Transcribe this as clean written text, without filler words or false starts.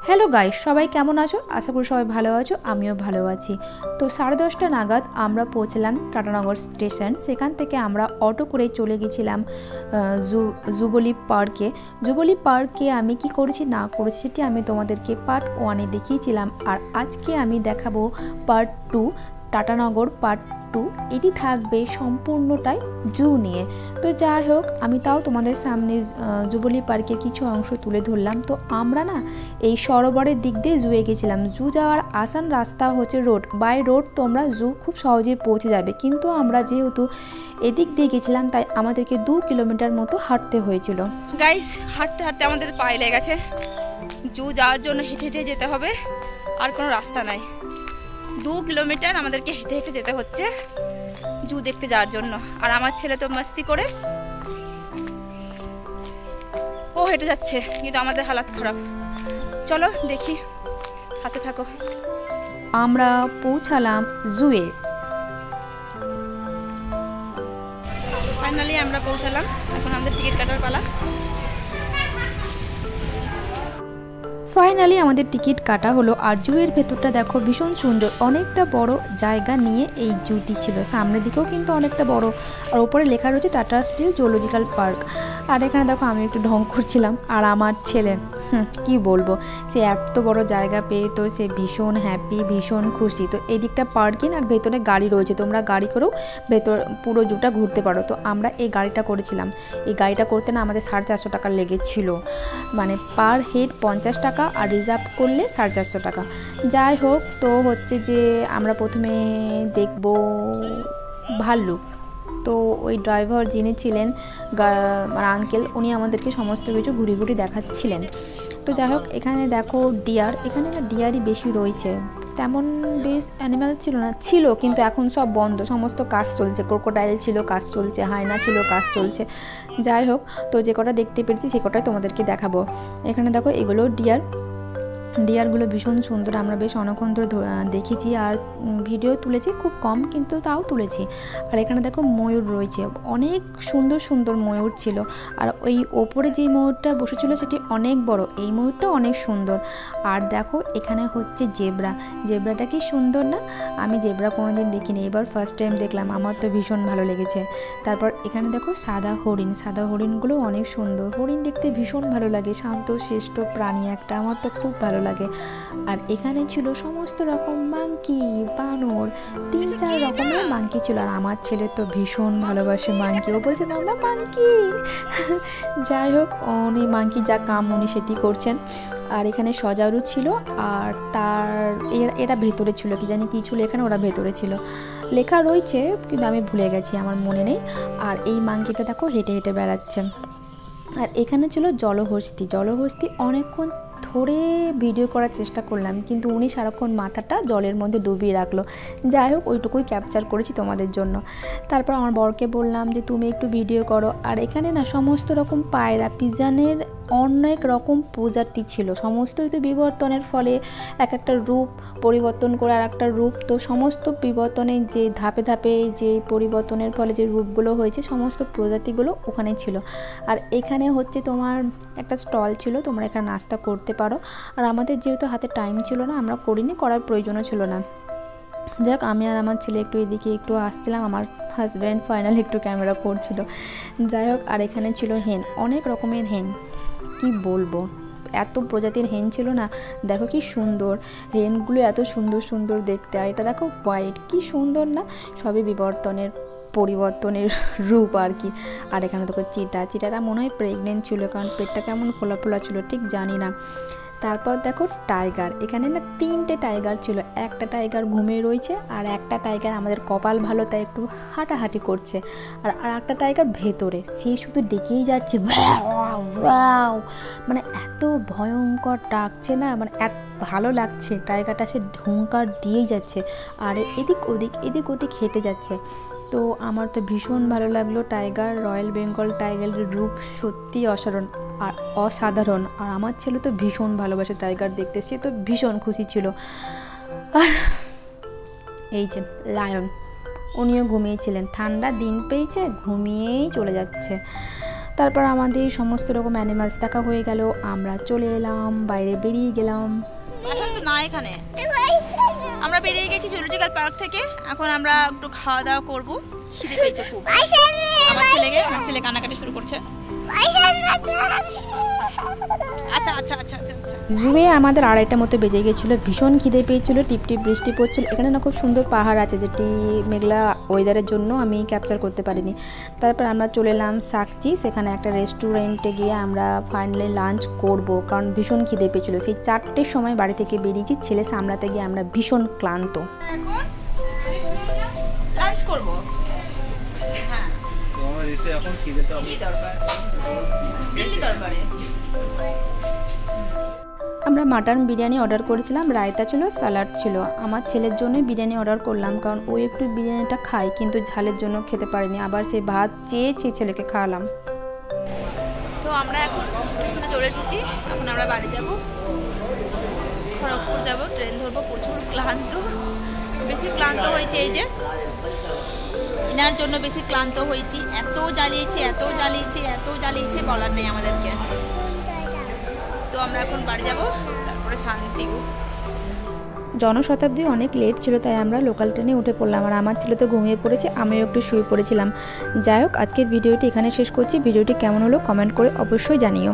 Hello guys, সবাই কেমন আছো? আশা করি সবাই ভালো আছো, আমিও ভালো আছি। তো 10:30 নাগাদ আমরা পৌঁছলাম টাটানগর স্টেশন। সেখান থেকে আমরা অটো করে চলে গেছিলাম জুবলি পার্কে। জুবলি পার্কে আমি কি করেছি না করেছি সেটি আমি তোমাদেরকে পার্ট 1-এ দেখিয়েছিলাম, আর আজকে আমি দেখাবো পার্ট 2, টাটানগর পার্ট 2। এটি থাকবে সম্পূর্ণটাই জু নিয়ে। তো যাই হোক, আমি তাও তোমাদের সামনে জুবলি পার্কের কিছু অংশ তুলে ধরলাম। তো আমরা না এই সরোবরের দিক দিয়ে জুয়ে গেছিলাম। জু যাওয়ার আসান রাস্তা হচ্ছে রোড, বাই রোড তোমরা জু খুব সহজেই পৌঁছে যাবে, কিন্তু আমরা যেহেতু এদিক দিয়ে গেছিলাম তাই আমাদেরকে 2 কিলোমিটার মতো হাঁটতে হয়েছিল। গাইস, হাঁটতে হাঁটতে আমাদের পায়ে লেগে গেছে। জু যাওয়ার জন্য হেঁটে হেঁটে যেতে হবে, আর কোনো রাস্তা নাই। 2 কিলোমিটার আমাদেরকে হেঁটে হেঁটে যেতে হচ্ছে জু দেখতে যাওয়ার জন্য। আর আমার ছেলে তো মস্তি করে ও হেঁটে যাচ্ছে, কিন্তু আমাদের হালাত খারাপ। চলো দেখি, সাথে থাকো। আমরা পৌঁছালাম জুয়ে। ফাইনালি আমরা পৌঁছালাম, এখন আমাদের টিকিট কাটার পালা। ফাইনালি আমাদের টিকিট কাটা হলো। আর জুয়ের ভেতরটা দেখো ভীষণ সুন্দর, অনেকটা বড় জায়গা নিয়ে এই জুটি ছিল। সামনের দিকেও কিন্তু অনেকটা বড়, আর ওপরে লেখা রয়েছে টাটা স্টিল জুলজিক্যাল পার্ক। আর এখানে দেখো আমি একটু ঢং করছিলাম, আর আমার ছেলে কি বলবো, সে এত বড় জায়গা পেয়ে তো সে ভীষণ হ্যাপি, ভীষণ খুশি। তো এই দিকটা পার্কিং, আর ভেতরে গাড়ি রয়েছে, তোমরা গাড়ি করেও ভেতর পুরো জুটা ঘুরতে পারো। তো আমরা এই গাড়িটা করেছিলাম। এই গাড়িটা করতে না আমাদের 450 টাকা লেগেছিল, মানে পার হেড 50 টাকা, আর রিজার্ভ করলে 450 টাকা। যাই হোক, তো হচ্ছে যে আমরা প্রথমে দেখব ভাল্লুক। তো ওই ড্রাইভার যিনি ছিলেন আঙ্কেল, উনি আমাদেরকে সমস্ত কিছু ঘুরি ঘুরি দেখাচ্ছিলেন। তো যাই হোক, এখানে দেখো ডিয়ার, এখানে না ডিয়ারই বেশি রয়েছে, তেমন বেশ অ্যানিম্যাল ছিল না, ছিল কিন্তু এখন সব বন্ধ, সমস্ত কাজ চলছে। ক্রোকোডাইল ছিল, কাজ চলছে, হায়না ছিল, কাজ চলছে। যাই হোক, তো যে কটা দেখতে পেরেছি সে কটাই তোমাদেরকে দেখাবো। এখানে দেখো এগুলো ডিয়ারগুলো ভীষণ সুন্দর, আমরা বেশ অনেকক্ষণ ধরে দেখেছি, আর ভিডিও তুলেছি খুব কম, কিন্তু তাও তুলেছি। আর এখানে দেখো ময়ূর রয়েছে, অনেক সুন্দর সুন্দর ময়ূর ছিল। আর ওই ওপরে যে ময়ূরটা বসেছিল সেটি অনেক বড়, এই ময়ূরটা অনেক সুন্দর। আর দেখো এখানে হচ্ছে জেব্রাটা কি সুন্দর না? আমি জেব্রা কোনোদিন দেখিনি, এবার ফার্স্ট টাইম দেখলাম, আমার তো ভীষণ ভালো লেগেছে। তারপর এখানে দেখো সাদা হরিণগুলো অনেক সুন্দর। হরিণ দেখতে ভীষণ ভালো লাগে, শান্ত শিষ্ট প্রাণী একটা, আমার তো খুব ভালো লাগে। আর এখানে ছিল সমস্ত রকম মাংকি, বানর, 3-4 রকমের মাংকি ছিল। আর আমার ছেলে তো ভীষণ ভালোবাসে মাংকি, ও বলছে আমরা মাংকি। যাই হোক, উনি মাংকি যা কাম উনি সেটি করছেন। আর এখানে সজারু ছিল, আর তার এরা ভেতরে ছিল, কি জানি কী ছিল এখানে, ওরা ভেতরে ছিল, লেখা রয়েছে কিন্তু আমি ভুলে গেছি, আমার মনে নেই। আর এই মাংকিটা দেখো হেঁটে হেঁটে বেড়াচ্ছে। আর এখানে ছিল জলহস্তি অনেকক্ষণ ধরে ভিডিও করার চেষ্টা করলাম, কিন্তু উনি সারাক্ষণ মাথাটা জলের মধ্যে ডুবিয়ে রাখলো। যাই হোক, ওইটুকুই ক্যাপচার করেছি তোমাদের জন্য। তারপর আমার বরকে বললাম যে তুমি একটু ভিডিও করো। আর এখানে না সমস্ত রকম পায়রা, পিজনের অনেক রকম প্রজাতি ছিল, সমস্তই তো বিবর্তনের ফলে এক একটা রূপ পরিবর্তন করে আর একটা রূপ। তো সমস্ত বিবর্তনের যে ধাপে ধাপে যে পরিবর্তনের ফলে যে রূপগুলো হয়েছে, সমস্ত প্রজাতিগুলো ওখানে ছিল। আর এখানে হচ্ছে তোমার একটা স্টল ছিল, তোমরা এখানে নাস্তা করতে পারো। আর আমাদের যেহেতু হাতে টাইম ছিল না, আমরা করিনি, করার প্রয়োজনও ছিল না। যাক, আমি আর আমার ছেলে একটু এদিকে একটু আসছিলাম, আমার হাজব্যান্ড ফাইনালি একটু ক্যামেরা করছিল। যাই হোক, আর এখানে ছিল হেন, অনেক রকমের হেন, কি বলবো, এত প্রজাতির হেন ছিল না। দেখো কি সুন্দর হেনগুলো, এত সুন্দর সুন্দর দেখতে। আর এটা দেখো হোয়াইট, কি সুন্দর না, সবই পরিবর্তনের রূপ আর কি। আর এখানে দেখো চিটাটা মনে হয় প্রেগনেন্ট ছিল, কারণ পেটটা কেমন ফোলা ফোলা ছিল ঠিক জানি না। তারপর দেখো টাইগার, এখানে না 3টে টাইগার ছিল, একটা টাইগার ঘুমিয়ে রয়েছে, আর একটা টাইগার আমাদের কপাল ভালো তাই একটু হাঁটাহাঁটি করছে, আর একটা টাইগার ভেতরে, সে শুধু ডেকেই যাচ্ছে, মানে এত ভয়ঙ্কর ডাকছে না, মানে এত ভালো লাগছে টাইগারটা, সে হুঙ্কার দিয়েই যাচ্ছে, আর এদিক ওদিক হেঁটে যাচ্ছে। তো আমার তো ভীষণ ভালো লাগলো। টাইগার, রয়্যাল বেঙ্গল টাইগারের রূপ সত্যি অসাধারণ। আর আমার ছেলে তো ভীষণ ভালোবাসে টাইগার দেখতে, সে তো ভীষণ খুশি ছিল। আর এই যে লায়ন, উনিও ঘুমিয়েছিলেন, ঠান্ডা দিন পেয়েছে, ঘুমিয়েই চলে যাচ্ছে। তারপর আমাদের সমস্ত রকম অ্যানিমালস দেখা হয়ে গেল, আমরা চলে এলাম, বাইরে বেরিয়ে গেলাম। আসলে না এখানে আমরা বেরিয়ে গেছি জুলজিক্যাল পার্ক থেকে। এখন আমরা একটু খাওয়া দাওয়া করবো, খিদে পেয়েছে খুব। আমার ছেলে কান্নাকাটি শুরু করছে। আচ্ছা আচ্ছা আচ্ছা আচ্ছা আচ্ছা। জুয়ে আমাদের 2:30 মতো বেজে গেছিলো, ভীষণ খিদে পেয়েছিল, টিপটিপ বৃষ্টি পড়ছিল। এখানে না খুব সুন্দর পাহাড় আছে, যেটি মেঘলা ওয়েদারের জন্য আমি ক্যাপচার করতে পারিনি। তারপর আমরা চলে এলাম সাকচি, সেখানে একটা রেস্টুরেন্টে গিয়ে আমরা ফাইনালি লাঞ্চ করব, কারণ ভীষণ খিদে পেয়েছিল। সেই 4টের সময় বাড়ি থেকে বেরিয়েছি, ছেলে সামলাতে গিয়ে আমরা ভীষণ ক্লান্ত। এখন লাঞ্চ করব। হ্যাঁ তোমার এসে এখন খিদেটা দিল্লি দরবারে আমরা মাটন বিরিয়ানি অর্ডার করেছিলাম, রায়তা ছিল, স্যালাড ছিল। আমার ছেলের জন্য বিরিয়ানি অর্ডার করলাম, কারণ ও একটু বিরিয়ানিটা খায়, কিন্তু ঝালের জন্য খেতে পারেনি। আবার সেই ভাত চেয়ে ছেলেকে খাওয়ালাম। তো আমরা এখন স্টেশনে চলে এসেছি। এখন আমরা বাড়ি যাব, খড়গপুর যাব, ট্রেন ধরবো। প্রচুর ক্লান্ত, বেশি ক্লান্ত হয়েছে, এই যে এনার জন্য বেশি ক্লান্ত হয়েছি। এত জ্বালিয়েছে বলার নেই আমাদেরকে। তো আমরা এখন বাড়ি যাব, তারপরে শান্তিপুর। জনশতাব্দী অনেক লেট ছিল, তাই আমরা লোকাল ট্রেনে উঠে পড়লাম। আর আমার ছেলে তো ঘুমিয়ে পড়েছে, আমিও একটু শুয়ে পড়েছিলাম। যাই হোক, আজকের ভিডিওটি এখানে শেষ করছি। ভিডিওটি কেমন হলো কমেন্ট করে অবশ্যই জানিও।